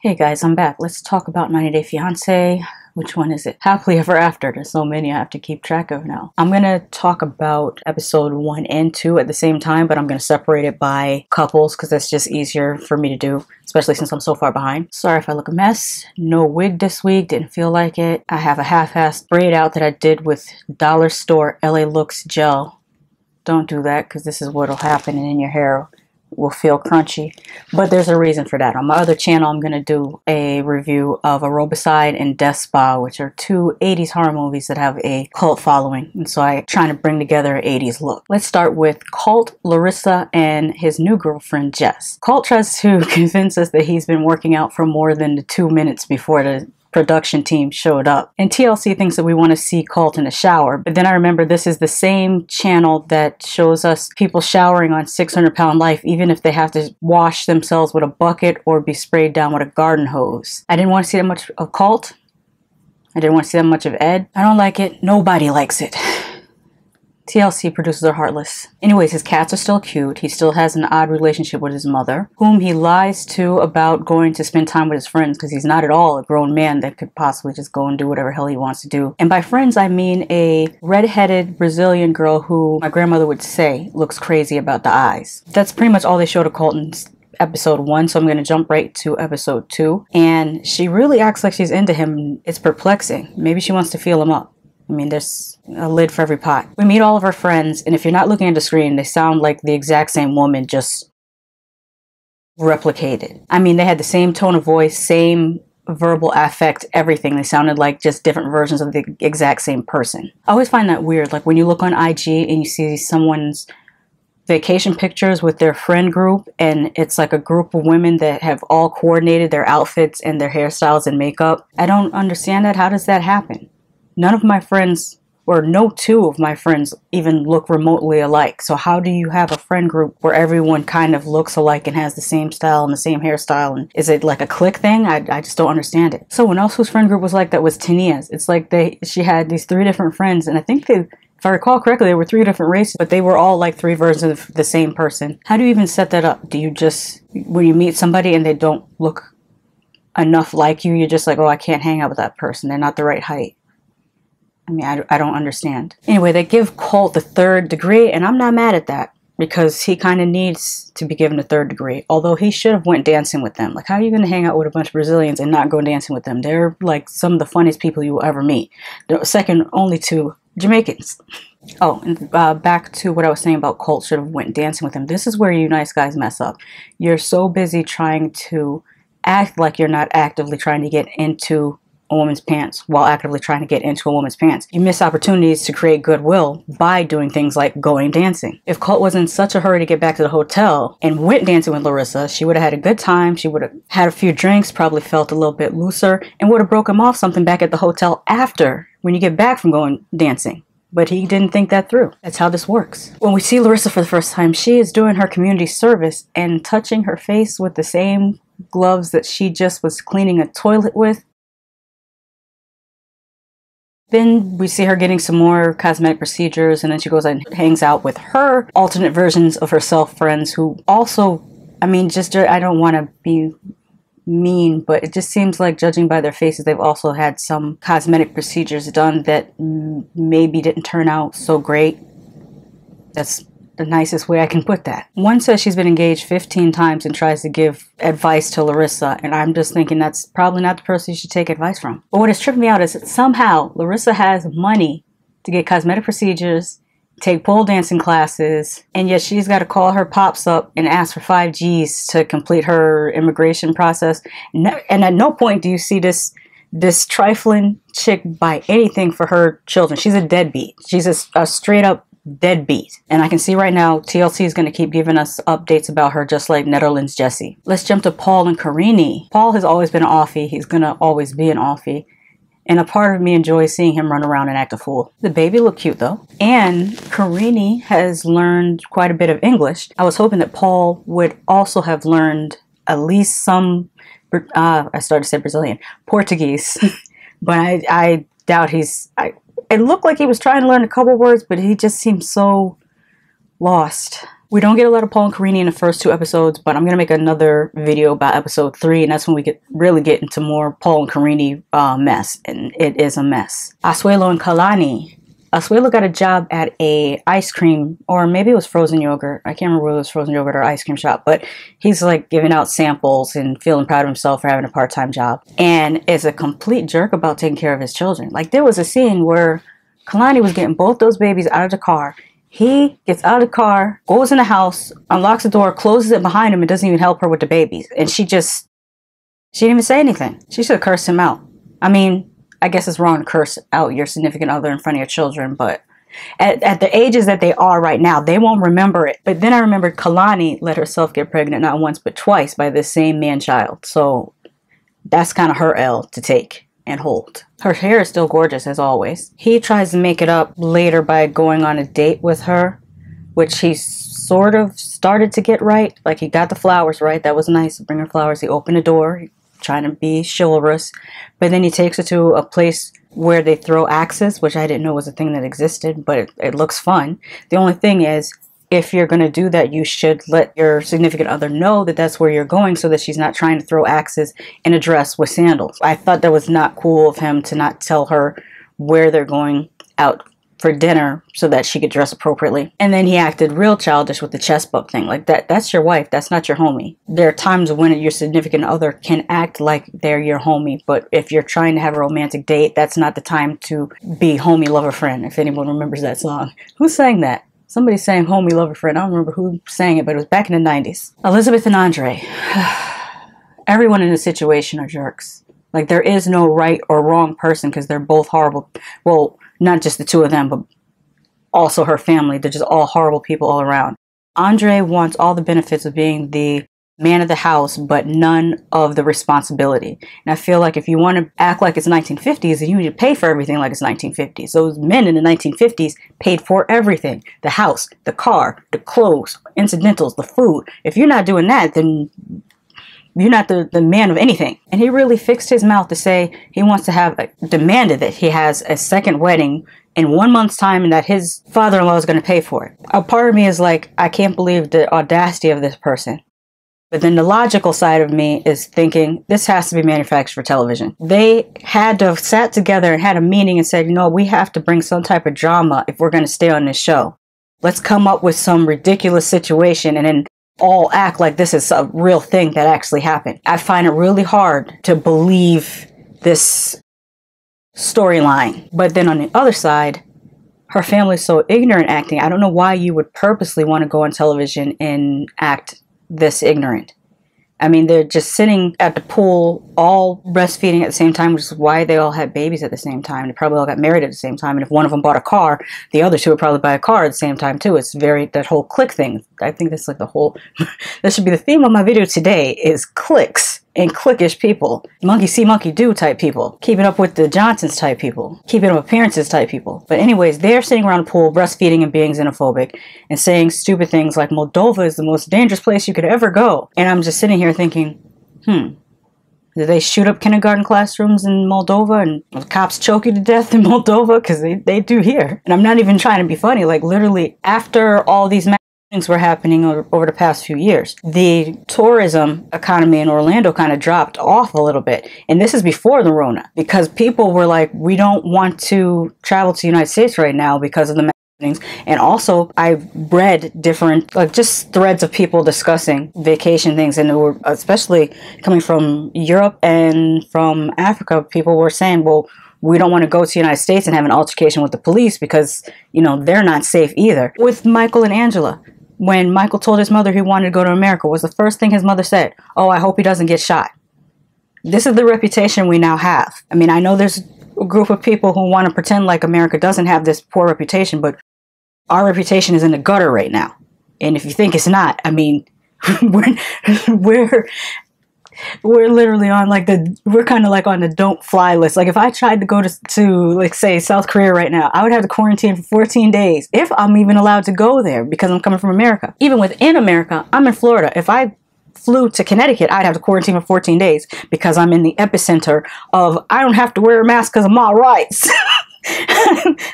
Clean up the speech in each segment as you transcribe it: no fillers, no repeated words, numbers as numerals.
Hey guys, I'm back. Let's talk about 90 Day Fiance. Which one is it? Happily Ever After. There's so many I have to keep track of now. I'm gonna talk about episode 1 and 2 at the same time, but I'm gonna separate it by couples because that's just easier for me to do, especially since I'm so far behind. Sorry if I look a mess. No wig this week, didn't feel like it. I have a half-assed braid out that I did with Dollar Store LA Looks gel. Don't do that because this is what'll happen and then your hair will feel crunchy, but there's a reason for that. On my other channel, I'm going to do a review of Aerobicide and Death Spa, which are two 80s horror movies that have a cult following, and so I'm trying to bring together an 80s look. Let's start with Colt, Larissa, and his new girlfriend, Jess. Colt tries to convince us that he's been working out for more than the 2 minutes before the production team showed up. And TLC thinks that we want to see Colt in the shower, but then I remember this is the same channel that shows us people showering on 600 Pound Life even if they have to wash themselves with a bucket or be sprayed down with a garden hose. I didn't want to see that much of Colt. I didn't want to see that much of Ed. I don't like it. Nobody likes it. TLC producers are heartless. Anyways, his cats are still cute. He still has an odd relationship with his mother, whom he lies to about going to spend time with his friends because he's not at all a grown man that could possibly just go and do whatever hell he wants to do. And by friends, I mean a red-headed Brazilian girl who my grandmother would say looks crazy about the eyes. That's pretty much all they showed of Colton's episode 1, so I'm going to jump right to episode 2. And she really acts like she's into him. It's perplexing. Maybe she wants to feel him up. I mean, there's a lid for every pot. We meet all of our friends, and if you're not looking at the screen, they sound like the exact same woman, just replicated. I mean, they had the same tone of voice, same verbal affect, everything. They sounded like just different versions of the exact same person. I always find that weird, like when you look on IG and you see someone's vacation pictures with their friend group, and it's like a group of women that have all coordinated their outfits and their hairstyles and makeup. I don't understand that. How does that happen? None of my friends, or no two of my friends, even look remotely alike. So how do you have a friend group where everyone kind of looks alike and has the same style and the same hairstyle? And is it like a clique thing? I just don't understand it. Someone else whose friend group was like that was Tania's. It's like she had these 3 different friends, and I think if I recall correctly, they were 3 different races, but they were all like 3 versions of the same person. How do you even set that up? Do you just, when you meet somebody and they don't look enough like you, you're just like, oh, I can't hang out with that person. They're not the right height. I mean, I don't understand. Anyway, they give Colt the 3rd degree, and I'm not mad at that because he kind of needs to be given the 3rd degree. Although he should have went dancing with them. Like, how are you going to hang out with a bunch of Brazilians and not go dancing with them? They're like some of the funniest people you will ever meet. They're second only to Jamaicans. Oh, and back to what I was saying about Colt should have went dancing with him. This is where you nice guys mess up. You're so busy trying to act like you're not actively trying to get into a woman's pants while actively trying to get into a woman's pants. You miss opportunities to create goodwill by doing things like going dancing. If Colt was in such a hurry to get back to the hotel and went dancing with Larissa, she would have had a good time. She would have had a few drinks, probably felt a little bit looser, and would have broken off something back at the hotel after, when you get back from going dancing. But he didn't think that through. That's how this works. When we see Larissa for the first time, she is doing her community service and touching her face with the same gloves that she just was cleaning a toilet with. Then we see her getting some more cosmetic procedures, and then she goes and hangs out with her alternate versions of herself friends who also, I mean, just, I don't want to be mean, but it just seems like, judging by their faces, they've also had some cosmetic procedures done that maybe didn't turn out so great. That's the nicest way I can put that. One says she's been engaged 15 times and tries to give advice to Larissa, and I'm just thinking that's probably not the person you should take advice from. But what has tripped me out is that somehow Larissa has money to get cosmetic procedures, take pole dancing classes, and yet she's got to call her pops up and ask for 5 G's to complete her immigration process. And at no point do you see this trifling chick buy anything for her children. She's a deadbeat. She's a straight up deadbeat. And I can see right now TLC is going to keep giving us updates about her, just like Netherlands Jessie. Let's jump to Paul and Karini. Paul has always been an offie. He's going to always be an offie. And a part of me enjoys seeing him run around and act a fool. The baby looked cute though. And Karini has learned quite a bit of English. I was hoping that Paul would also have learned at least some, I started to say Brazilian, Portuguese. But I doubt it looked like he was trying to learn a couple words, but he just seemed so lost. We don't get a lot of Paul and Karine in the first 2 episodes, but I'm going to make another video about episode 3, and that's when we really get into more Paul and Karine mess, and it is a mess. Asuelo and Kalani. Asuelo got a job at a ice cream, or maybe it was frozen yogurt. I can't remember whether it was frozen yogurt or ice cream shop, but he's like giving out samples and feeling proud of himself for having a part-time job, and is a complete jerk about taking care of his children. Like, there was a scene where Kalani was getting both those babies out of the car. He gets out of the car, goes in the house, unlocks the door, closes it behind him, and doesn't even help her with the babies. And she didn't even say anything. She should have cursed him out. I mean, I guess it's wrong to curse out your significant other in front of your children, but at the ages that they are right now, they won't remember it. But then I remembered Kalani let herself get pregnant not once but twice by this same man-child. So that's kind of her L to take and hold. Her hair is still gorgeous as always. He tries to make it up later by going on a date with her, which he sort of started to get right. Like, he got the flowers right. That was nice. Bring her flowers. He opened the door, trying to be chivalrous. But then he takes her to a place where they throw axes, which I didn't know was a thing that existed, but it looks fun. The only thing is, if you're going to do that, you should let your significant other know that that's where you're going, so that she's not trying to throw axes in a dress with sandals. I thought that was not cool of him to not tell her where they're going out for dinner so that she could dress appropriately. And then he acted real childish with the chest bump thing. Like, that's your wife. That's not your homie. There are times when your significant other can act like they're your homie, but if you're trying to have a romantic date, that's not the time to be homie, lover, friend, if anyone remembers that song. Who sang that? Somebody sang homie, lover, friend. I don't remember who sang it, but it was back in the 90s. Elizabeth and Andre. Everyone in this situation are jerks. Like, there is no right or wrong person because they're both horrible. Well, not just the 2 of them, but also her family. They're just all horrible people all around. Andre wants all the benefits of being the man of the house, but none of the responsibility. And I feel like if you want to act like it's 1950s, then you need to pay for everything like it's 1950s. Those men in the 1950s paid for everything. The house, the car, the clothes, incidentals, the food. If you're not doing that, then you're not the man of anything. And he really fixed his mouth to say he wants to have, demanded that he has a second wedding in 1 month's time and that his father-in-law is going to pay for it. A part of me is like, I can't believe the audacity of this person. But then the logical side of me is thinking, this has to be manufactured for television. They had to have sat together and had a meeting and said, you know, we have to bring some type of drama if we're going to stay on this show. Let's come up with some ridiculous situation and then all act like this is a real thing that actually happened. I find it really hard to believe this storyline. But then on the other side, her family's so ignorant acting. I don't know why you would purposely want to go on television and act this ignorant. I mean, they're just sitting at the pool, all breastfeeding at the same time, which is why they all had babies at the same time. They probably all got married at the same time. And if one of them bought a car, the other 2 would probably buy a car at the same time, too. It's that whole click thing. I think that's like the whole, that should be the theme of my video today, is clicks and cliquish people. Monkey see, monkey do type people. Keeping up with the Johnsons type people. Keeping up appearances type people. But anyways, they're sitting around the pool, breastfeeding and being xenophobic and saying stupid things like Moldova is the most dangerous place you could ever go. And I'm just sitting here thinking, did they shoot up kindergarten classrooms in Moldova and the cops choke you to death in Moldova? Because they do here. And I'm not even trying to be funny. Like, literally, after all these things were happening over the past few years, the tourism economy in Orlando kind of dropped off a little bit. And this is before the Rona, because people were like, we don't want to travel to the United States right now because of the things. And also, I read different, like, just threads of people discussing vacation things, and were, especially coming from Europe and from Africa, people were saying, well, we don't want to go to the United States and have an altercation with the police because, you know, they're not safe either. With Michael and Angela, when Michael told his mother he wanted to go to America, was the first thing his mother said, oh, I hope he doesn't get shot. This is the reputation we now have. I mean, I know there's a group of people who want to pretend like America doesn't have this poor reputation, but our reputation is in the gutter right now. And if you think it's not, I mean, we're literally on like we're kind of like on the don't fly list. Like, if I tried to go to like, say, South Korea right now, I would have to quarantine for 14 days if I'm even allowed to go there because I'm coming from America. Even within America, I'm in Florida. If I flew to Connecticut, I'd have to quarantine for 14 days because I'm in the epicenter of I don't have to wear a mask because of my rights.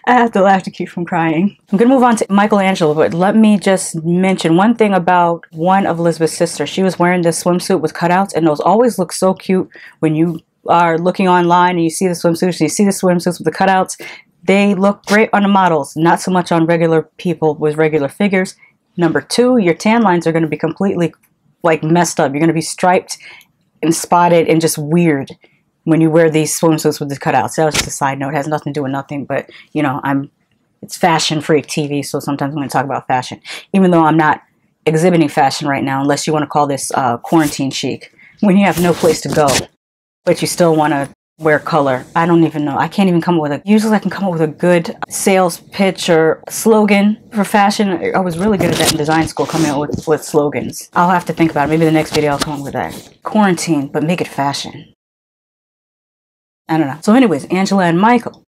I have to laugh to keep from crying. I'm gonna move on to Michelangelo, but let me just mention one thing about one of Elizabeth's sisters. She was wearing this swimsuit with cutouts, and those always look so cute when you are looking online and you see the swimsuits, you see the swimsuits with the cutouts. They look great on the models, not so much on regular people with regular figures. Number two, your tan lines are going to be completely like messed up. You're going to be striped and spotted and just weird when you wear these swimsuits with the cutouts. That was just a side note. It has nothing to do with nothing, but you know, it's Fashion Freq TV, so sometimes I'm going to talk about fashion, even though I'm not exhibiting fashion right now, unless you want to call this quarantine chic, when you have no place to go, but you still want to wear color. I don't even know. I can't even come up with usually I can come up with a good sales pitch or slogan for fashion. I was really good at that in design school, coming up with slogans. I'll have to think about it. Maybe the next video I'll come up with that. Quarantine, but make it fashion. I don't know. So anyways, Angela and Michael.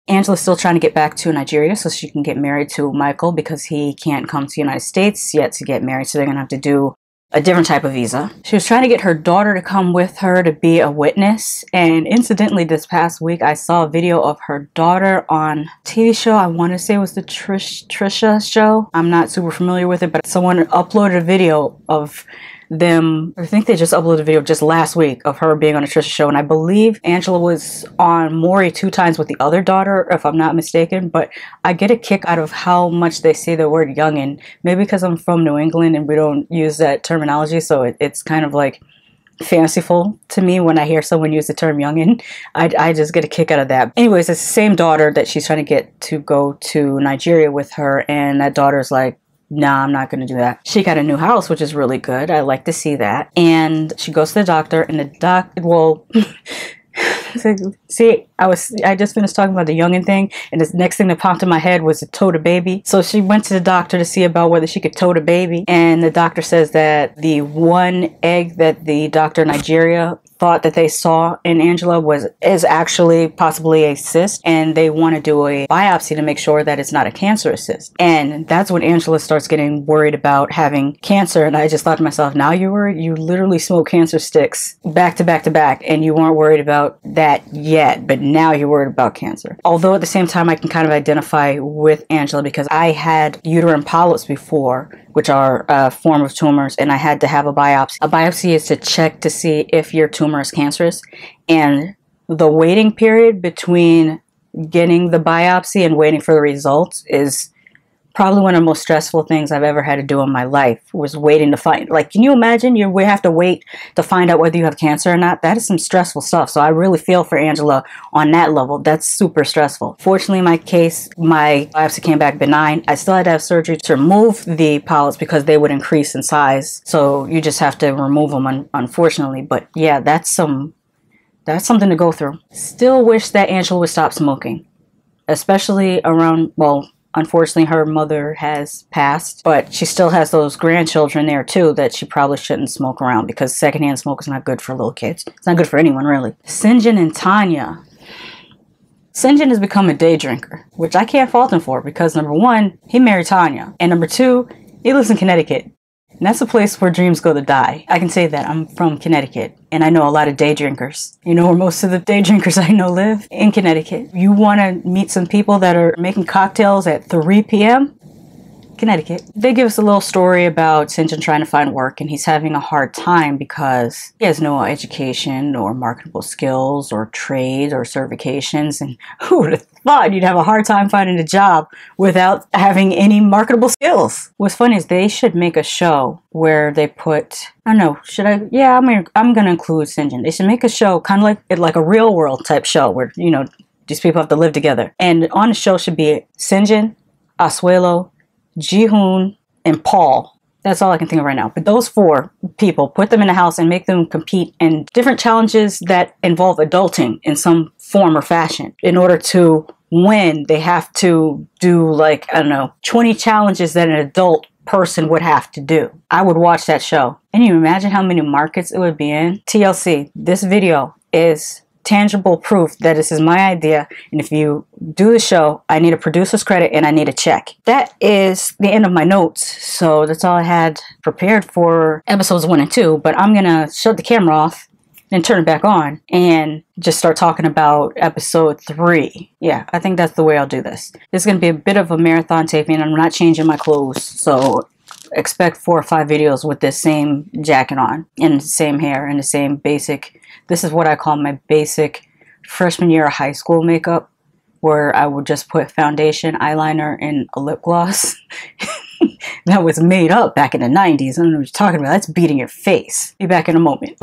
Angela's still trying to get back to Nigeria so she can get married to Michael because he can't come to the United States yet to get married. So they're going to have to do a different type of visa. She was trying to get her daughter to come with her to be a witness. And incidentally, this past week, I saw a video of her daughter on a TV show. I want to say it was the Trisha show. I'm not super familiar with it, but someone uploaded a video of them. I think they just uploaded a video just last week of her being on a Trisha show, and I believe Angela was on Maury 2 times with the other daughter, if I'm not mistaken. But I get a kick out of how much they say the word youngin'. Maybe because I'm from New England and we don't use that terminology, so it's kind of like fanciful to me when I hear someone use the term youngin'. I just get a kick out of that. Anyways, it's the same daughter that she's trying to get to go to Nigeria with her, and that daughter's like, nah, I'm not going to do that. She got a new house, which is really good. I like to see that. And she goes to the doctor, and the well, see, I just finished talking about the youngin' thing, and the next thing that popped in my head was to tote a baby. So she went to the doctor to see about whether she could tote a baby, and the doctor says that the one egg that the doctor in Nigeria thought that they saw in Angela is actually possibly a cyst, and they want to do a biopsy to make sure that it's not a cancerous cyst. And that's when Angela starts getting worried about having cancer. And I just thought to myself, now you're worried? You literally smoke cancer sticks back to back to back, and you weren't worried about that yet, but now you're worried about cancer. Although at the same time, I can kind of identify with Angela because I had uterine polyps before, which are a form of tumors, and I had to have a biopsy. A biopsy is to check to see if your tumor is cancerous, and the waiting period between getting the biopsy and waiting for the results is probably one of the most stressful things I've ever had to do in my life, was waiting to find, like, can you imagine we have to wait to find out whether you have cancer or not? That is some stressful stuff. So I really feel for Angela on that level. That's super stressful. Fortunately, in my case, my biopsy came back benign. I still had to have surgery to remove the polyps because they would increase in size. So you just have to remove them, unfortunately. But yeah, that's something to go through. Still wish that Angela would stop smoking, especially around, well, unfortunately, her mother has passed, but she still has those grandchildren there too that she probably shouldn't smoke around, because secondhand smoke is not good for little kids. It's not good for anyone, really. Sinjin and Tanya. Sinjin has become a day drinker, which I can't fault him for, because number one, he married Tanya, and number two, he lives in Connecticut. And that's a place where dreams go to die. I can say that. I'm from Connecticut, and I know a lot of day drinkers. You know where most of the day drinkers I know live? In Connecticut. You want to meet some people that are making cocktails at 3 p.m.? Connecticut. They give us a little story about Sinjin trying to find work, and he's having a hard time because he has no education or marketable skills or trades or certifications. And who would have thought you'd have a hard time finding a job without having any marketable skills? What's funny is they should make a show where they put, I don't know, should I? Yeah, I'm gonna include Sinjin. They should make a show kind of like a real world type show where, you know, these people have to live together. And on the show should be Sinjin, Asuelo, Jihoon, and Paul. That's all I can think of right now. But those 4 people, put them in the house and make them compete in different challenges that involve adulting in some form or fashion. In order to win, they have to do, like, I don't know, 20 challenges that an adult person would have to do. I would watch that show. And you imagine how many markets it would be in? TLC, this video is tangible proof that this is my idea, and if you do the show, I need a producer's credit and I need a check. That is the end of my notes, so that's all I had prepared for episodes 1 and 2, but I'm gonna shut the camera off then turn it back on and just start talking about episode 3. Yeah, I think that's the way I'll do this. It's going to be a bit of a marathon taping. I'm not changing my clothes, so expect 4 or 5 videos with this same jacket on and the same hair and the same basic. This is what I call my basic freshman year of high school makeup, where I would just put foundation, eyeliner, and a lip gloss. That was made up back in the 90s. I don't know what you're talking about. That's beating your face. Be back in a moment.